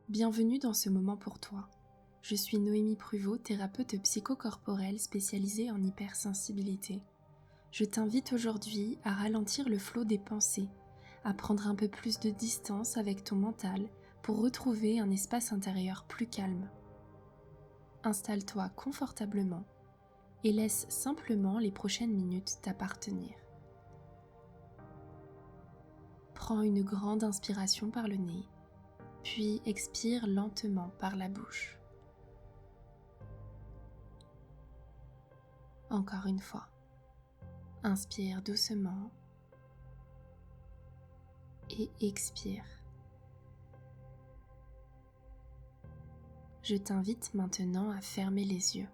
Bienvenue dans ce moment pour toi. Je suis Noémie Pruvot, thérapeute psychocorporelle spécialisée en hypersensibilité. Je t'invite aujourd'hui à ralentir le flot des pensées, à prendre un peu plus de distance avec ton mental pour retrouver un espace intérieur plus calme. Installe-toi confortablement et laisse simplement les prochaines minutes t'appartenir. Prends une grande inspiration par le nez, puis expire lentement par la bouche. Encore une fois, inspire doucement et expire. Je t'invite maintenant à fermer les yeux.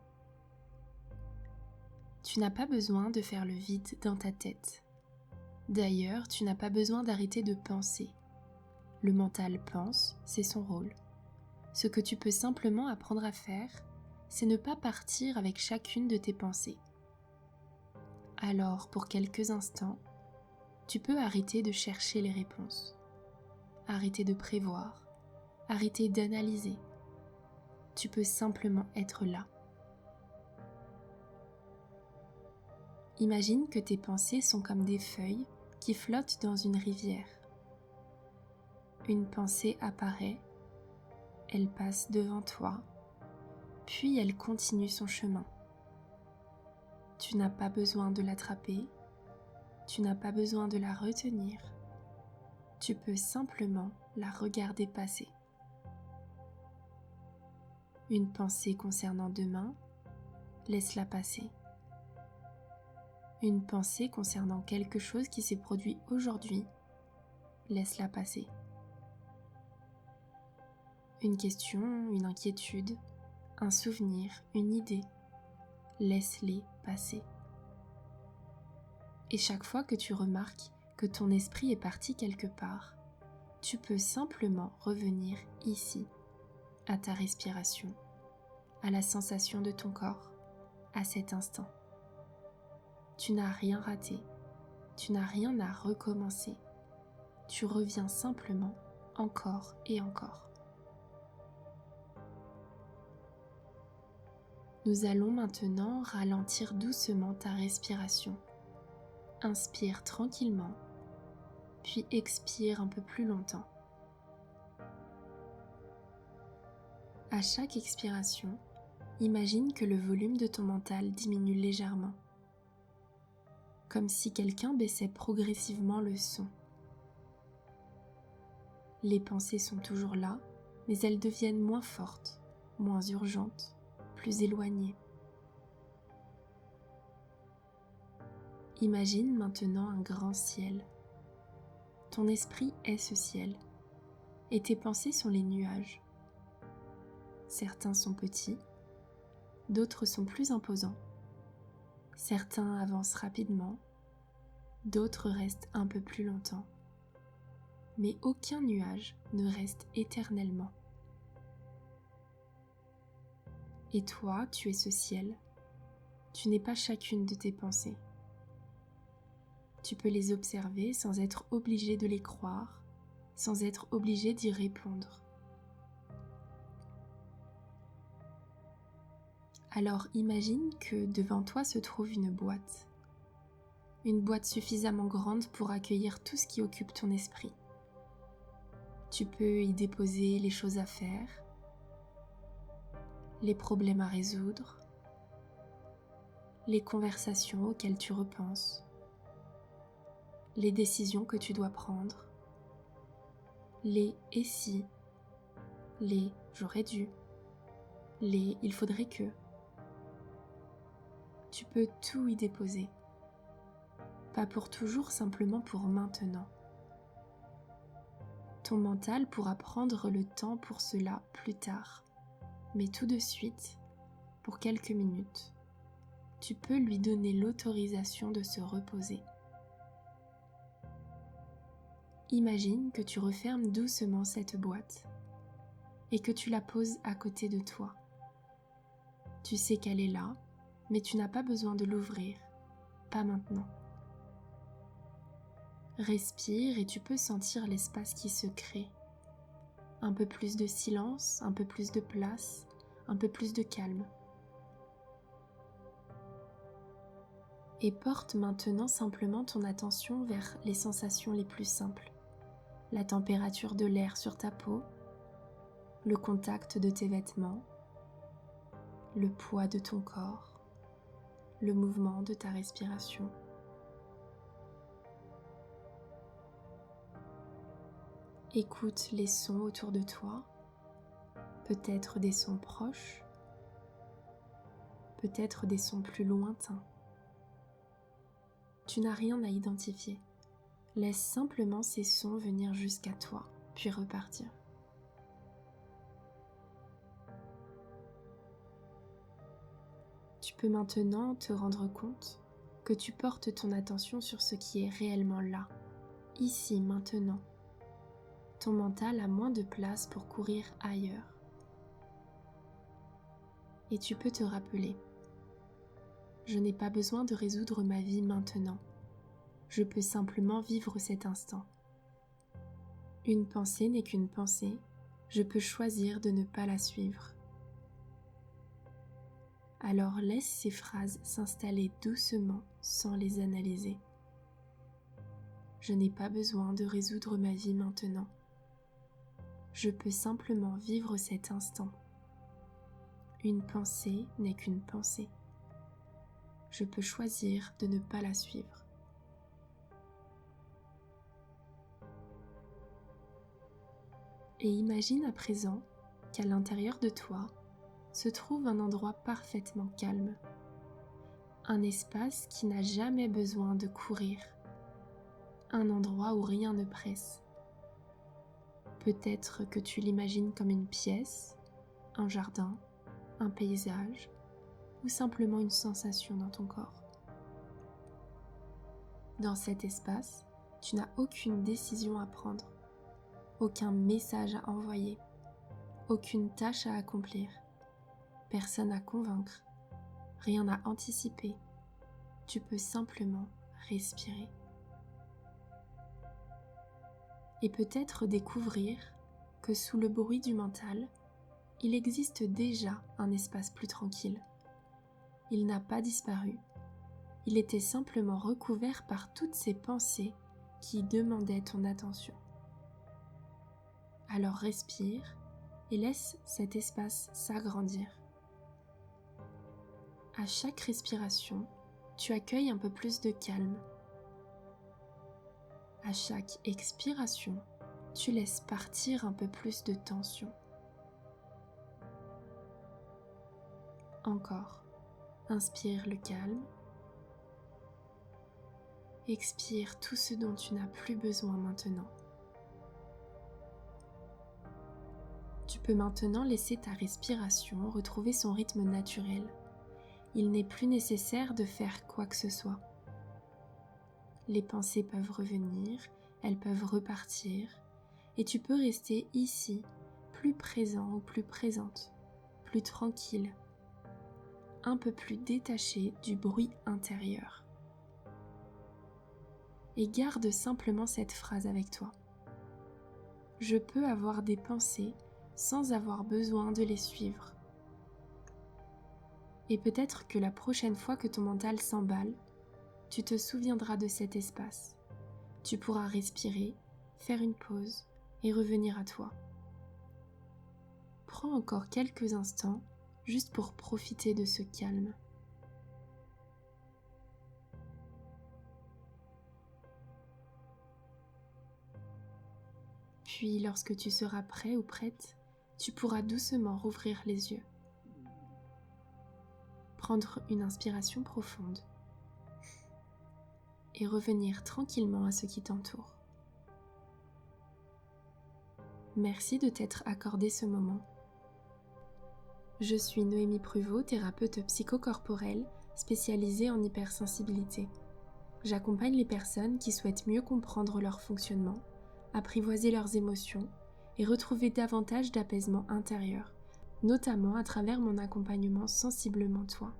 Tu n'as pas besoin de faire le vide dans ta tête. D'ailleurs, tu n'as pas besoin d'arrêter de penser. Le mental pense, c'est son rôle. Ce que tu peux simplement apprendre à faire, c'est ne pas partir avec chacune de tes pensées. Alors, pour quelques instants, tu peux arrêter de chercher les réponses, arrêter de prévoir, arrêter d'analyser. Tu peux simplement être là. Imagine que tes pensées sont comme des feuilles qui flottent dans une rivière. Une pensée apparaît, elle passe devant toi, puis elle continue son chemin. Tu n'as pas besoin de l'attraper, tu n'as pas besoin de la retenir, tu peux simplement la regarder passer. Une pensée concernant demain, laisse-la passer. Une pensée concernant quelque chose qui s'est produit aujourd'hui, laisse-la passer. Une question, une inquiétude, un souvenir, une idée, laisse-les passer. Et chaque fois que tu remarques que ton esprit est parti quelque part, tu peux simplement revenir ici, à ta respiration, à la sensation de ton corps, à cet instant. Tu n'as rien raté, tu n'as rien à recommencer. Tu reviens simplement encore et encore. Nous allons maintenant ralentir doucement ta respiration. Inspire tranquillement, puis expire un peu plus longtemps. À chaque expiration, imagine que le volume de ton mental diminue légèrement, comme si quelqu'un baissait progressivement le son. Les pensées sont toujours là, mais elles deviennent moins fortes, moins urgentes, plus éloignées. Imagine maintenant un grand ciel. Ton esprit est ce ciel, et tes pensées sont les nuages. Certains sont petits, d'autres sont plus imposants. Certains avancent rapidement, d'autres restent un peu plus longtemps. Mais aucun nuage ne reste éternellement. Et toi, tu es ce ciel. Tu n'es pas chacune de tes pensées. Tu peux les observer sans être obligé de les croire, sans être obligé d'y répondre. Alors imagine que devant toi se trouve une boîte suffisamment grande pour accueillir tout ce qui occupe ton esprit. Tu peux y déposer les choses à faire, les problèmes à résoudre, les conversations auxquelles tu repenses, les décisions que tu dois prendre, les « et si », les « j'aurais dû », les « il faudrait que ». Tu peux tout y déposer. Pas pour toujours, simplement pour maintenant. Ton mental pourra prendre le temps pour cela plus tard, mais tout de suite, pour quelques minutes, tu peux lui donner l'autorisation de se reposer. Imagine que tu refermes doucement cette boîte et que tu la poses à côté de toi. Tu sais qu'elle est là, mais tu n'as pas besoin de l'ouvrir, pas maintenant. Respire et tu peux sentir l'espace qui se crée. Un peu plus de silence, un peu plus de place, un peu plus de calme. Et porte maintenant simplement ton attention vers les sensations les plus simples. La température de l'air sur ta peau, le contact de tes vêtements, le poids de ton corps, le mouvement de ta respiration. Écoute les sons autour de toi, peut-être des sons proches, peut-être des sons plus lointains. Tu n'as rien à identifier. Laisse simplement ces sons venir jusqu'à toi, puis repartir. Tu peux maintenant te rendre compte que tu portes ton attention sur ce qui est réellement là, ici, maintenant. Ton mental a moins de place pour courir ailleurs. Et tu peux te rappeler, je n'ai pas besoin de résoudre ma vie maintenant. Je peux simplement vivre cet instant. Une pensée n'est qu'une pensée, je peux choisir de ne pas la suivre. Alors laisse ces phrases s'installer doucement sans les analyser. Je n'ai pas besoin de résoudre ma vie maintenant. Je peux simplement vivre cet instant. Une pensée n'est qu'une pensée. Je peux choisir de ne pas la suivre. Et imagine à présent qu'à l'intérieur de toi se trouve un endroit parfaitement calme. Un espace qui n'a jamais besoin de courir. Un endroit où rien ne presse. Peut-être que tu l'imagines comme une pièce, un jardin, un paysage ou simplement une sensation dans ton corps. Dans cet espace, tu n'as aucune décision à prendre, aucun message à envoyer, aucune tâche à accomplir, personne à convaincre, rien à anticiper. Tu peux simplement respirer. Et peut-être découvrir que sous le bruit du mental, il existe déjà un espace plus tranquille. Il n'a pas disparu. Il était simplement recouvert par toutes ces pensées qui demandaient ton attention. Alors respire et laisse cet espace s'agrandir. À chaque respiration, tu accueilles un peu plus de calme. À chaque expiration, tu laisses partir un peu plus de tension. Encore. Inspire le calme. Expire tout ce dont tu n'as plus besoin maintenant. Tu peux maintenant laisser ta respiration retrouver son rythme naturel. Il n'est plus nécessaire de faire quoi que ce soit. Les pensées peuvent revenir, elles peuvent repartir, et tu peux rester ici, plus présent ou plus présente, plus tranquille, un peu plus détaché du bruit intérieur. Et garde simplement cette phrase avec toi. Je peux avoir des pensées sans avoir besoin de les suivre. Et peut-être que la prochaine fois que ton mental s'emballe, tu te souviendras de cet espace. Tu pourras respirer, faire une pause et revenir à toi. Prends encore quelques instants juste pour profiter de ce calme. Puis lorsque tu seras prêt ou prête, tu pourras doucement rouvrir les yeux. Prendre une inspiration profonde et revenir tranquillement à ce qui t'entoure. Merci de t'être accordé ce moment. Je suis Noémie Pruvot, thérapeute psychocorporelle spécialisée en hypersensibilité. J'accompagne les personnes qui souhaitent mieux comprendre leur fonctionnement, apprivoiser leurs émotions et retrouver davantage d'apaisement intérieur, notamment à travers mon accompagnement Sensiblement Toi.